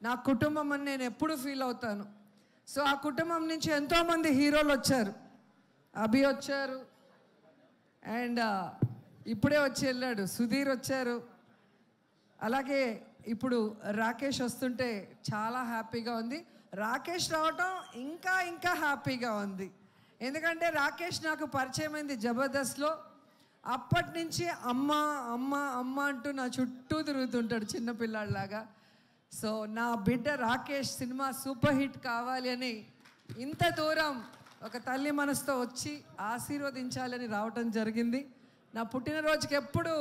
నా కుటుంబం అని నేను ఎప్పుడు ఫీల్ అవుతాను. సో ఆ కుటుంబం నుంచి ఎంతోమంది హీరోలు వచ్చారు. అభి వచ్చారు, అండ్ ఇప్పుడే వచ్చి వెళ్ళాడు సుధీర్ వచ్చారు. అలాగే ఇప్పుడు రాకేష్ వస్తుంటే చాలా హ్యాపీగా ఉంది. రాకేష్ రావటం ఇంకా ఇంకా హ్యాపీగా ఉంది. ఎందుకంటే రాకేష్ నాకు పరిచయం అయింది జబర్దస్త్లో. అప్పటి నుంచి అమ్మ అమ్మ అమ్మ అంటూ నా చుట్టూ తిరుగుతుంటాడు చిన్నపిల్లాడిలాగా. సో నా బిడ్డ రాకేష్ సినిమా సూపర్ హిట్ కావాలి అని ఇంత దూరం ఒక తల్లి మనసుతో వచ్చి ఆశీర్వదించాలని రావటం జరిగింది. నా పుట్టినరోజుకి ఎప్పుడు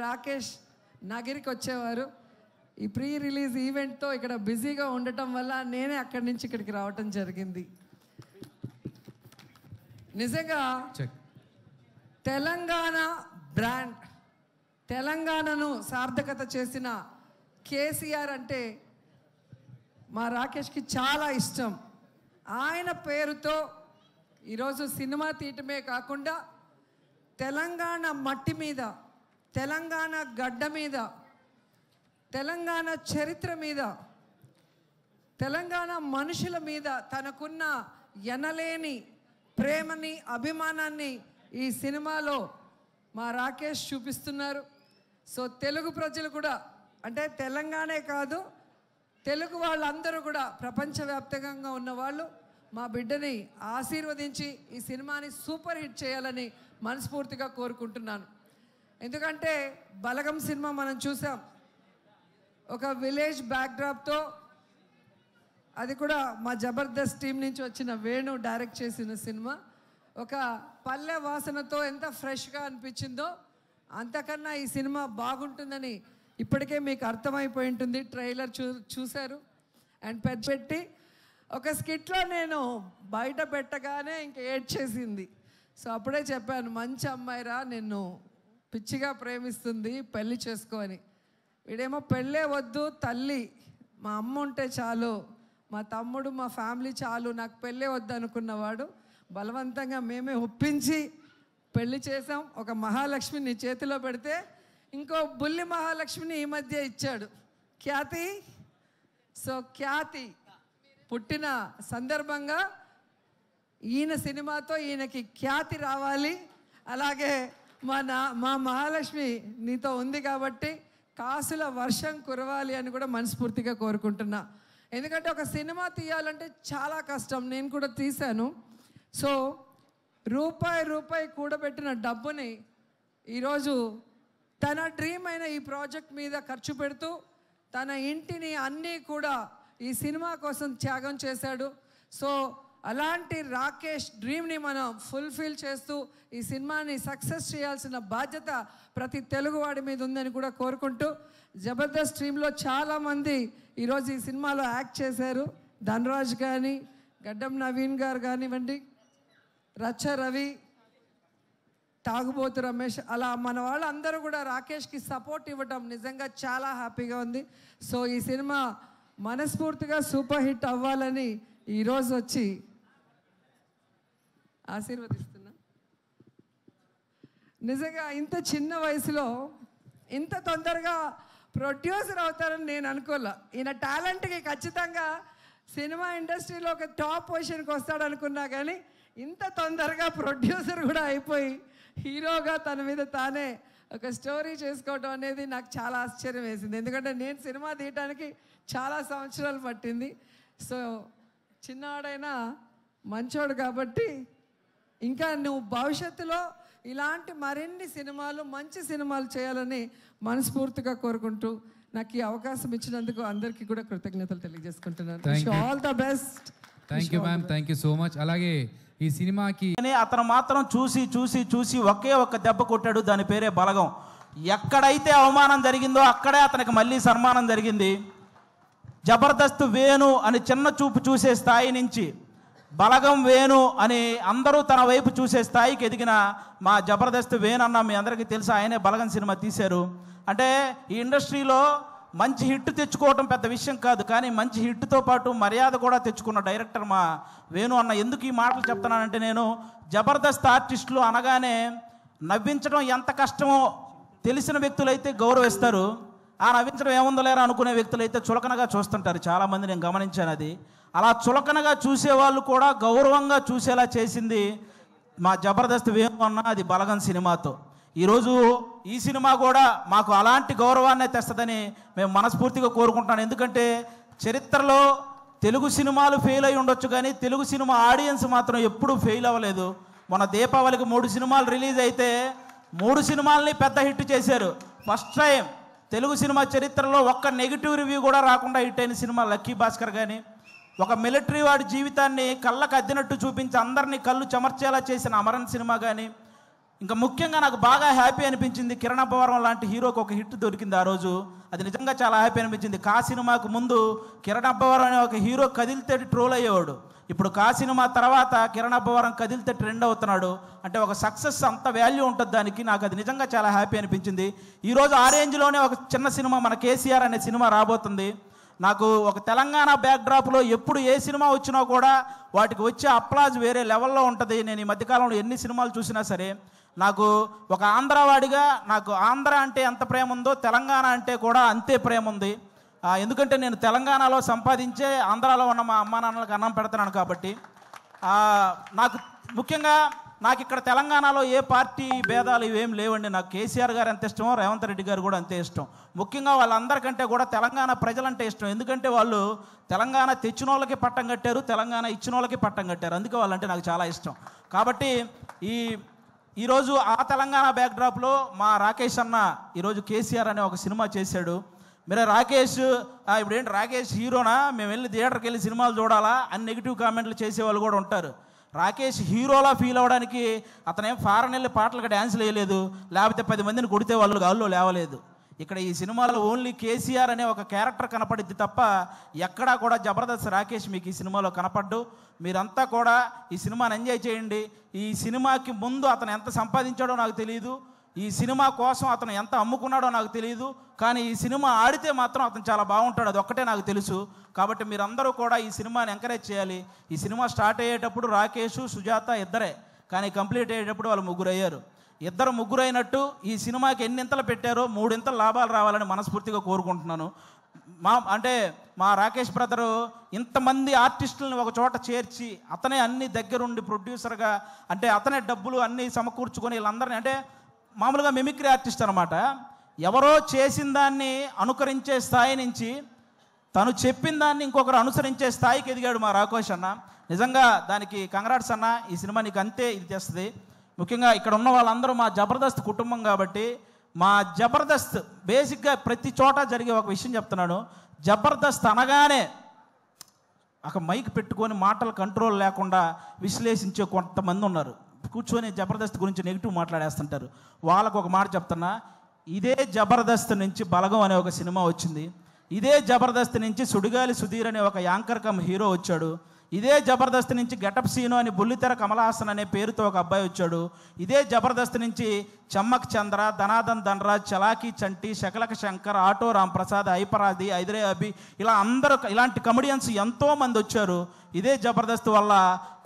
రాకేష్ నగిరికి వచ్చేవారు. ఈ ప్రీ రిలీజ్ ఈవెంట్తో ఇక్కడ బిజీగా ఉండటం వల్ల నేనే అక్కడి నుంచి ఇక్కడికి రావటం జరిగింది. నిజంగా తెలంగాణ బ్రాండ్, తెలంగాణను సార్థకత చేసిన కేసీఆర్ అంటే మా రాకేష్కి చాలా ఇష్టం. ఆయన పేరుతో ఈరోజు సినిమా తీయటమే కాకుండా తెలంగాణ మట్టి మీద, తెలంగాణ గడ్డ మీద, తెలంగాణ చరిత్ర మీద, తెలంగాణ మనుషుల మీద తనకున్న ఎనలేని ప్రేమని, అభిమానాన్ని ఈ సినిమాలో మా రాకేష్ చూపిస్తున్నారు. సో తెలుగు ప్రజలు కూడా, అంటే తెలంగాణే కాదు తెలుగు వాళ్ళందరూ కూడా, ప్రపంచవ్యాప్తంగా ఉన్నవాళ్ళు మా బిడ్డని ఆశీర్వదించి ఈ సినిమాని సూపర్ హిట్ చేయాలని మనస్ఫూర్తిగా కోరుకుంటున్నాను. ఎందుకంటే బలగం సినిమా మనం చూసాం, ఒక విలేజ్ బ్యాక్డ్రాప్తో, అది కూడా మా జబర్దస్త్ టీం నుంచి వచ్చిన వేణు డైరెక్ట్ చేసిన సినిమా. ఒక పల్లె వాసనతో ఎంత ఫ్రెష్గా అనిపించిందో అంతకన్నా ఈ సినిమా బాగుంటుందని ఇప్పటికే మీకు అర్థమైపోయి ఉంటుంది. ట్రైలర్ చూశారు. అండ్ పెట్టి ఒక స్కిట్లో నేను బయట పెట్టగానే ఇంక ఏడ్చేసింది. సో అప్పుడే చెప్పాను, మంచి అమ్మాయిరా, నిన్ను పిచ్చిగా ప్రేమిస్తుంది, పెళ్ళి చేసుకో అని. వీడేమో పెళ్ళే వద్దు తల్లి, మా అమ్మ ఉంటే చాలు, మా తమ్ముడు మా ఫ్యామిలీ చాలు, నాకు పెళ్ళే వద్దు అనుకున్నవాడు బలవంతంగా మేమే ఒప్పించి పెళ్లి చేసాం. ఒక మహాలక్ష్మిని చేతిలో పెడితే ఇంకో బుల్లి మహాలక్ష్మిని ఈ మధ్య ఇచ్చాడు, ఖ్యాతి. సో ఖ్యాతి పుట్టిన సందర్భంగా ఈయన సినిమాతో ఈయనకి ఖ్యాతి రావాలి. అలాగే మా మహాలక్ష్మి నీతో ఉంది కాబట్టి కాసుల వర్షం కురవాలి అని కూడా మనస్ఫూర్తిగా కోరుకుంటున్నా. ఎందుకంటే ఒక సినిమా తీయాలంటే చాలా కష్టం, నేను కూడా తీశాను. సో రూపాయి కూడబెట్టిన డబ్బుని ఈరోజు తన డ్రీమ్ అయిన ఈ ప్రాజెక్ట్ మీద ఖర్చు పెడుతూ తన ఇంటిని అన్నీ కూడా ఈ సినిమా కోసం త్యాగం చేశాడు. సో అలాంటి రాకేష్ డ్రీమ్ని మనం ఫుల్ఫిల్ చేస్తూ ఈ సినిమాని సక్సెస్ చేయాల్సిన బాధ్యత ప్రతి తెలుగువాడి మీద ఉందని కూడా కోరుకుంటూ, జబర్దస్త్ టీంలో చాలామంది ఈరోజు ఈ సినిమాలో యాక్ట్ చేశారు. ధనరాజ్ కానీ, గడ్డం నవీన్ గారు కానివ్వండి, రచ్చ రవి, తాగుబోతు రమేష్, అలా మన వాళ్ళందరూ కూడా రాకేష్కి సపోర్ట్ ఇవ్వటం నిజంగా చాలా హ్యాపీగా ఉంది. సో ఈ సినిమా మనస్ఫూర్తిగా సూపర్ హిట్ అవ్వాలని ఈరోజు వచ్చి ఆశీర్వదిస్తున్నా. నిజంగా ఇంత చిన్న వయసులో ఇంత తొందరగా ప్రొడ్యూసర్ అవుతారని నేను అనుకోలే. ఈయన టాలెంట్కి ఖచ్చితంగా సినిమా ఇండస్ట్రీలో ఒక టాప్ పొజిషన్కి వస్తాడు అనుకున్నా, కానీ ఇంత తొందరగా ప్రొడ్యూసర్ కూడా అయిపోయి హీరోగా తన మీద తానే ఒక స్టోరీ చేసుకోవడం అనేది నాకు చాలా ఆశ్చర్యం వేసింది. ఎందుకంటే నేను సినిమా తీయటానికి చాలా సంవత్సరాలు పట్టింది. సో చిన్నవాడైనా మంచోడు కాబట్టి ఇంకా నువ్వు భవిష్యత్తులో ఇలాంటి మరిన్ని సినిమాలు, మంచి సినిమాలు చేయాలని మనస్ఫూర్తిగా కోరుకుంటూ నాకు ఈ అవకాశం ఇచ్చినందుకు అందరికీ కూడా కృతజ్ఞతలు తెలియజేసుకుంటున్నాను. All the best. Thank you ma'am, thank you so much. అలాగే ఈ సినిమాకి అతను మాత్రం చూసి ఒకే ఒక దెబ్బ కొట్టాడు, దాని పేరే బలగం. ఎక్కడైతే అవమానం జరిగిందో అక్కడే అతనికి మళ్ళీ సన్మానం జరిగింది. జబర్దస్త్ వేణు అని చిన్న చూపు చూసే స్థాయి నుంచి బలగం వేణు అని అందరూ తన వైపు చూసే స్థాయికి ఎదిగిన మా జబర్దస్త్ వేణు అన్న మీ అందరికీ తెలుసు, ఆయనే బలగం సినిమా తీశారు. అంటే ఈ ఇండస్ట్రీలో మంచి హిట్ తెచ్చుకోవటం పెద్ద విషయం కాదు, కానీ మంచి హిట్తో పాటు మర్యాద కూడా తెచ్చుకున్న డైరెక్టర్ మా వేణు అన్న. ఎందుకు ఈ మాటలు చెప్తున్నానంటే, నేను జబర్దస్త్ ఆర్టిస్టులు అనగానే నవ్వించడం ఎంత కష్టమో తెలిసిన వ్యక్తులైతే గౌరవిస్తారు, నవ్వించడం ఏముందో లేరా అనుకునే వ్యక్తులు అయితే చులకనగా చూస్తుంటారు చాలామంది, నేను గమనించాను అది. అలా చులకనగా చూసేవాళ్ళు కూడా గౌరవంగా చూసేలా చేసింది మా జబర్దస్త్ వేణు అన్న, అది బలగం సినిమాతో. ఈరోజు ఈ సినిమా కూడా మాకు అలాంటి గౌరవాన్ని తెస్తుందని మేము మనస్ఫూర్తిగా కోరుకుంటున్నాను. ఎందుకంటే చరిత్రలో తెలుగు సినిమాలు ఫెయిల్ అయి ఉండొచ్చు, కానీ తెలుగు సినిమా ఆడియన్స్ మాత్రం ఎప్పుడూ ఫెయిల్ అవ్వలేదు. మొన్న దీపావళికి 3 సినిమాలు రిలీజ్ అయితే 3 సినిమాలని పెద్ద హిట్ చేశారు. ఫస్ట్ టైం తెలుగు సినిమా చరిత్రలో ఒక్క నెగిటివ్ రివ్యూ కూడా రాకుండా హిట్ అయిన సినిమా లక్కీ భాస్కర్. కానీ ఒక మిలిటరీ వాడి జీవితాన్ని కళ్ళకు అద్దినట్టు చూపించి అందరినీ కళ్ళు చెమర్చేలా చేసిన అమరన్ సినిమా. కానీ ఇంకా ముఖ్యంగా నాకు బాగా హ్యాపీ అనిపించింది, కిరణ్ అబ్బవరం లాంటి హీరోకి ఒక హిట్ దొరికింది ఆ రోజు. అది నిజంగా చాలా హ్యాపీ అనిపించింది. కా సినిమాకు ముందు కిరణ్ అబ్బవరం అనే ఒక హీరో కదిలితే ట్రోల్ అయ్యేవాడు. ఇప్పుడు కా సినిమా తర్వాత కిరణ్ అబ్బవరం కదిలితే ట్రెండ్ అవుతున్నాడు. అంటే ఒక సక్సెస్ అంత వాల్యూ ఉంటుంది దానికి. నాకు అది నిజంగా చాలా హ్యాపీ అనిపించింది. ఈరోజు ఆ రేంజ్లోనే ఒక చిన్న సినిమా మన కేసీఆర్ అనే సినిమా రాబోతుంది. నాకు ఒక తెలంగాణ బ్యాక్డ్రాప్లో ఎప్పుడు ఏ సినిమా వచ్చినా కూడా వాటికి వచ్చే అప్లాజ్ వేరే లెవెల్లో ఉంటుంది. నేను ఈ మధ్యకాలంలో ఎన్ని సినిమాలు చూసినా సరే నాకు ఒక ఆంధ్రవాడిగా నాకు ఆంధ్ర అంటే ఎంత ప్రేమ ఉందో తెలంగాణ అంటే కూడా అంతే ప్రేమ ఉంది. ఎందుకంటే నేను తెలంగాణలో సంపాదించే ఆంధ్రాలో ఉన్న మా అమ్మా నాన్నలకు అన్నం పెడుతున్నాను కాబట్టి. నాకు ముఖ్యంగా నాకు ఇక్కడ తెలంగాణలో ఏ పార్టీ భేదాలు ఇవేం లేవండి. నాకు కేసీఆర్ గారు ఎంత ఇష్టమో రేవంత్ రెడ్డి గారు కూడా అంతే ఇష్టం. ముఖ్యంగా వాళ్ళందరికంటే కూడా తెలంగాణ ప్రజలంటే ఇష్టం. ఎందుకంటే వాళ్ళు తెలంగాణ తెచ్చిన వాళ్ళకి పట్టం కట్టారు, తెలంగాణ ఇచ్చిన వాళ్ళకి పట్టం కట్టారు. అందుకే వాళ్ళంటే నాకు చాలా ఇష్టం. కాబట్టి ఈరోజు ఆ తెలంగాణ బ్యాక్డ్రాప్లో మా రాకేష్ అన్న ఈరోజు కేసీఆర్ అనే ఒక సినిమా చేశాడు. మీరే రాకేష్ ఇప్పుడేంటి రాకేష్ హీరోనా, మేము వెళ్ళి థియేటర్కి వెళ్ళి సినిమాలు చూడాలా అని నెగిటివ్ కామెంట్లు చేసేవాళ్ళు కూడా ఉంటారు. రాకేష్ హీరోలా ఫీల్ అవ్వడానికి అతనేం ఫారెన్ వెళ్ళి పాటలకు డ్యాన్స్లు వేయలేదు, లేకపోతే 10 మందిని కొడితే వాళ్ళు గాల్లో లేవలేదు. ఇక్కడ ఈ సినిమాలో ఓన్లీ కేసీఆర్ అనే ఒక క్యారెక్టర్ కనపడిద్ది తప్ప ఎక్కడా కూడా జబర్దస్త్ రాకేష్ మీకు ఈ సినిమాలో కనపడ్డు. మీరంతా కూడా ఈ సినిమాని ఎంజాయ్ చేయండి. ఈ సినిమాకి ముందు అతను ఎంత సంపాదించాడో నాకు తెలియదు, ఈ సినిమా కోసం అతను ఎంత అమ్ముకున్నాడో నాకు తెలియదు, కానీ ఈ సినిమా ఆడితే మాత్రం అతను చాలా బాగుంటాడు, అది ఒక్కటే నాకు తెలుసు. కాబట్టి మీరందరూ కూడా ఈ సినిమాని ఎంకరేజ్ చేయాలి. ఈ సినిమా స్టార్ట్ అయ్యేటప్పుడు రాకేష్, సుజాత ఇద్దరే, కానీ కంప్లీట్ అయ్యేటప్పుడు వాళ్ళు 3 అయ్యారు. 2 అయినట్టు ఈ సినిమాకి ఎన్నింతలు పెట్టారో 3 ఇంతలు లాభాలు రావాలని మనస్ఫూర్తిగా కోరుకుంటున్నాను. మా రాకేష్ బ్రదరు ఇంతమంది ఆర్టిస్టులను ఒక చోట చేర్చి అతనే అన్ని దగ్గరుండి ప్రొడ్యూసర్గా, అంటే అతనే డబ్బులు అన్నీ సమకూర్చుకొని వీళ్ళందరినీ, అంటే మామూలుగా మిమిక్రీ ఆర్టిస్ట్ అనమాట. ఎవరో చేసిన దాన్ని అనుకరించే స్థాయి నుంచి తను చెప్పిన దాన్ని ఇంకొకరు అనుసరించే స్థాయికి ఎదిగాడు మా రాకేష్ అన్న. నిజంగా దానికి కంగ్రాట్స్ అన్న. ఈ సినిమా నీకు అంతే ఇది చేస్తుంది. ముఖ్యంగా ఇక్కడ ఉన్న వాళ్ళందరూ మా జబర్దస్త్ కుటుంబం కాబట్టి మా జబర్దస్త్ బేసిక్గా ప్రతి చోట జరిగే ఒక విషయం చెప్తున్నాను. జబర్దస్త్ అనగానే ఒక మైక్ పెట్టుకొని మాటలు కంట్రోల్ లేకుండా విశ్లేషించే కొంతమంది ఉన్నారు. కూర్చొని జబర్దస్త్ గురించి నెగిటివ్ మాట్లాడేస్తుంటారు. వాళ్ళకు ఒక మాట చెప్తున్నా, ఇదే జబర్దస్త్ నుంచి బలగం అనే ఒక సినిమా వచ్చింది. ఇదే జబర్దస్త్ నుంచి సుడిగాలి సుధీర్ అనే ఒక యాంకర్ కమ్ హీరో వచ్చాడు. ఇదే జబర్దస్త్ నుంచి గెటప్ సీను అని బుల్లితెర కమలహాసన్ అనే పేరుతో ఒక అబ్బాయి వచ్చాడు. ఇదే జబర్దస్త్ నుంచి చమ్మక్ చంద్ర, ధనాదన్ ధనరాజ్, చలాకీ చంటి, శకలక శంకర్, ఆటో రాంప్రసాద్, ఐపరాది, ఐదరే అభి, ఇలా అందరూ ఇలాంటి కమెడియన్స్ ఎంతోమంది వచ్చారు. ఇదే జబర్దస్త్ వల్ల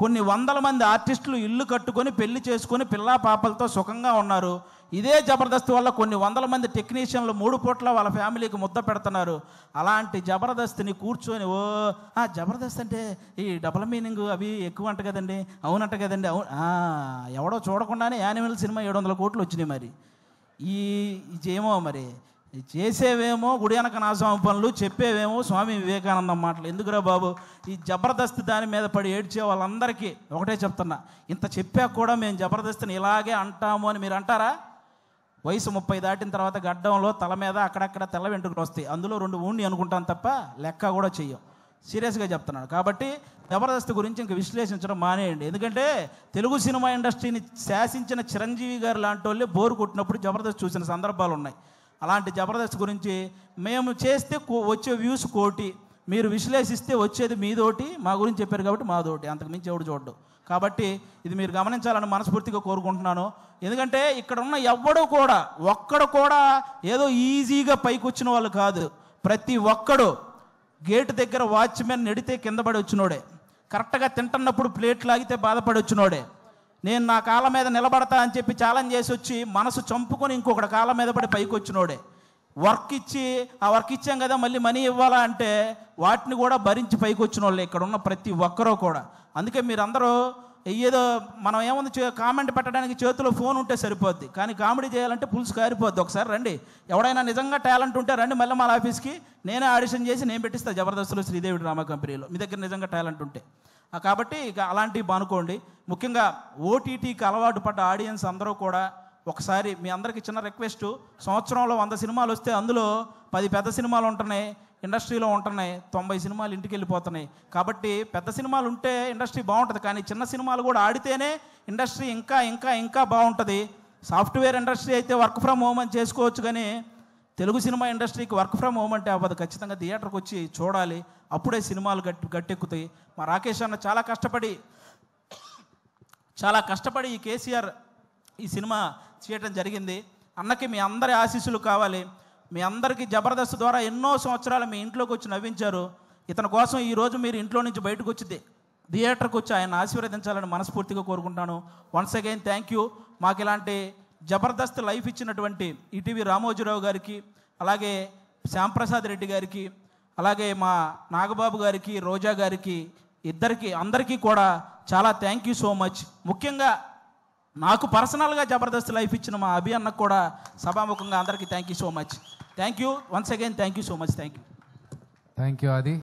కొన్ని 100 మంది ఆర్టిస్టులు ఇల్లు కట్టుకొని పెళ్లి చేసుకొని పిల్లా పాపలతో సుఖంగా ఉన్నారు. ఇదే జబర్దస్త్ వల్ల కొన్ని 100 మంది టెక్నీషియన్లు 3 పూట్ల వాళ్ళ ఫ్యామిలీకి ముద్ద పెడుతున్నారు. అలాంటి జబర్దస్త్ని కూర్చొని జబర్దస్త్ అంటే ఈ డబుల్ మీనింగ్ అవి ఎక్కువ అంట కదండి, అవునంట కదండి, అవును ఎవడో చూడకుండానే యానిమల్ సినిమా 700 కోట్లు వచ్చినాయి. మరి ఏమో మరి చేసేవేమో గుడియనక నాస్వామి పనులు, చెప్పేవేమో స్వామి వివేకానందం మాటలు. ఎందుకురా బాబు, ఈ జబర్దస్త్ దాని మీద పడి ఏడ్చే వాళ్ళందరికీ ఒకటే చెప్తున్నా, ఇంత చెప్పాక కూడా మేము జబర్దస్త్ని ఇలాగే అంటాము అని మీరు అంటారా? వయసు 30 దాటిన తర్వాత గడ్డంలో తల మీద అక్కడక్కడ తెల్ల వెంట్రుకలు వస్తాయి, అందులో 2 ఊండి అనుకుంటాను తప్ప లెక్క కూడా చెయ్యం. సీరియస్గా చెప్తున్నాను. కాబట్టి జబర్దస్త్ గురించి ఇంక విశ్లేషించడం మానేయండి. ఎందుకంటే తెలుగు సినిమా ఇండస్ట్రీని శాసించిన చిరంజీవి గారు లాంటి వాళ్ళే బోరు కొట్టినప్పుడు జబర్దస్త్ చూసిన సందర్భాలు ఉన్నాయి. అలాంటి జబర్దస్త్ గురించి మేము చేస్తే వచ్చే వ్యూస్ 1 కోటి, మీరు విశ్లేషిస్తే వచ్చేది మీదోటి, మా గురించి చెప్పారు కాబట్టి మాదోటి, అంతకు మించి ఎవడు చూడ్డు. కాబట్టి ఇది మీరు గమనించాలని మనస్ఫూర్తిగా కోరుకుంటున్నాను. ఎందుకంటే ఇక్కడ ఉన్న ఒక్కడు కూడా ఏదో ఈజీగా పైకి వచ్చిన వాళ్ళు కాదు. ప్రతి ఒక్కడు గేటు దగ్గర వాచ్మెన్ నెడితే కింద పడి వచ్చినోడే, కరెక్ట్గా తింటున్నప్పుడు ప్లేట్ లాగితే బాధపడి వచ్చినోడే, నేను నా కాళ్ళ మీద నిలబడతా అని చెప్పి ఛాలెంజ్ చేసి వచ్చి మనసు చంపుకొని ఇంకొకటి కాళ్ళ మీద పడి పైకి వచ్చినోడే, వర్క్ ఇచ్చి ఆ వర్క్ ఇచ్చాం కదా మళ్ళీ మనీ ఇవ్వాలా అంటే వాటిని కూడా భరించి పైకి వచ్చిన వాళ్ళు ఇక్కడ ఉన్న ప్రతి ఒక్కరూ కూడా. అందుకే మీరందరూ ఏదో మనం ఏముంది కామెంట్ పెట్టడానికి చేతిలో ఫోన్ ఉంటే సరిపోద్ది, కానీ కామెడీ చేయాలంటే పులుసు కారిపోద్ది. ఒకసారి రండి, ఎవడైనా నిజంగా టాలెంట్ ఉంటే రండి మళ్ళీ మన ఆఫీస్కి, నేనే ఆడిషన్ చేసి నేను పెట్టిస్తాను జబర్దస్త్లో శ్రీదేవి డ్రామా కంపెనీలో, మీ దగ్గర నిజంగా టాలెంట్ ఉంటే. కాబట్టి ఇక అలాంటివి బానుకోండి. ముఖ్యంగా ఓటీటీకి అలవాటు పడ్డ ఆడియన్స్ అందరూ కూడా ఒకసారి మీ అందరికీ చిన్న రిక్వెస్ట్, సంవత్సరంలో 100 సినిమాలు వస్తే అందులో 10 పెద్ద సినిమాలు ఉంటున్నాయి, ఇండస్ట్రీలో ఉంటున్నాయి, 90 సినిమాలు ఇంటికి వెళ్ళిపోతున్నాయి. కాబట్టి పెద్ద సినిమాలు ఉంటే ఇండస్ట్రీ బాగుంటుంది, కానీ చిన్న సినిమాలు కూడా ఆడితేనే ఇండస్ట్రీ ఇంకా ఇంకా ఇంకా బాగుంటుంది. సాఫ్ట్వేర్ ఇండస్ట్రీ అయితే వర్క్ ఫ్రమ్ హోమ్ అని చేసుకోవచ్చు, కానీ తెలుగు సినిమా ఇండస్ట్రీకి వర్క్ ఫ్రమ్ హోమ్ అంటే అవ్వదు. ఖచ్చితంగా థియేటర్కి వచ్చి చూడాలి, అప్పుడే సినిమాలు గట్టెక్కుతాయి. మా రాకేష్ అన్న చాలా కష్టపడి ఈ కేసీఆర్ ఈ సినిమా చేయటం జరిగింది. అన్నకి మీ అందరి ఆశీస్సులు కావాలి. మీ అందరికీ జబర్దస్త్ ద్వారా ఎన్నో సంవత్సరాలు మీ ఇంట్లోకి వచ్చి నవ్వించారు. ఇతని కోసం ఈరోజు మీరు ఇంట్లో నుంచి బయటకు వచ్చి థియేటర్కి వచ్చి ఆయన ఆశీర్వదించాలని మనస్ఫూర్తిగా కోరుకుంటాను. Once again thank you. మాకు ఇలాంటి జబర్దస్త్ లైఫ్ ఇచ్చినటువంటి ఈటీవీ రామోజీరావు గారికి, అలాగే శ్యాంప్రసాద్ రెడ్డి గారికి, అలాగే మా నాగబాబు గారికి, రోజా గారికి, అందరికీ కూడా చాలా థ్యాంక్ యూ సో మచ్. ముఖ్యంగా నాకు పర్సనల్గా జబర్దస్త్ లైఫ్ ఇచ్చిన మా అభి అన్నకు కూడా సభాముఖంగా అందరికీ thank you so much. Thank you once again, thank you so much. Thank you ఆది.